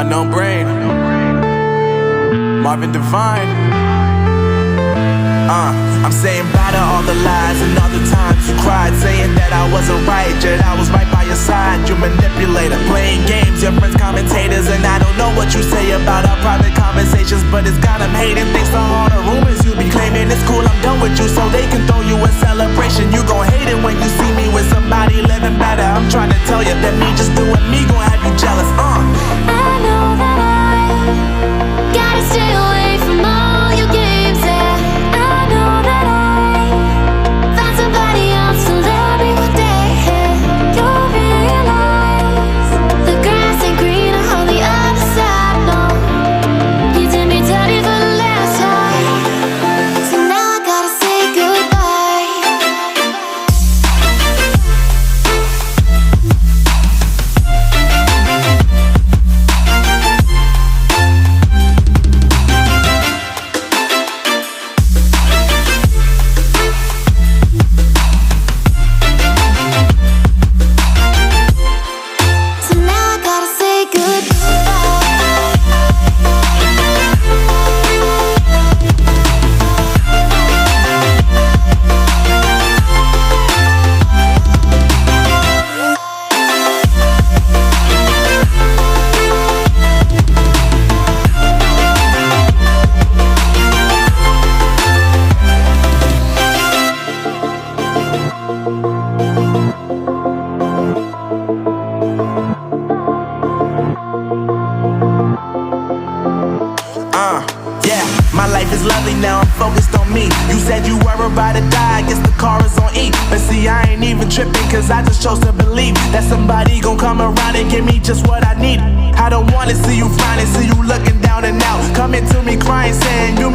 Unknown Brain, Marvin Devine. I'm saying bye to all the lies and all the times you cried, saying that I wasn't right, yet I was right by your side. You manipulator, playing games, your friends commentators, and I don't know what you say about our private conversations, but it's got them hating. Thanks to all the rumors you be claiming. It's cool, I'm done with you, so they can throw you a celebration. You gon' hate it when you see me with somebody living better. I'm trying to tell you that me just doing me gon' have you jealous. I know that I gotta stay away from all your games, yeah. I know that I found somebody else to love me one day, yeah. You'll realize the grass ain't greener on the other side, no. You did me dirty for the last time, so now I gotta say goodbye. So now I gotta say goodbye. Yeah, my life is lovely now, I'm focused on me. You said you were about to die, I guess the car is on E. But see, I ain't even tripping, cause I just chose to believe that somebody gon' come around and give me just what I need. I don't wanna see you finding, see you looking down and out, coming to me crying, saying you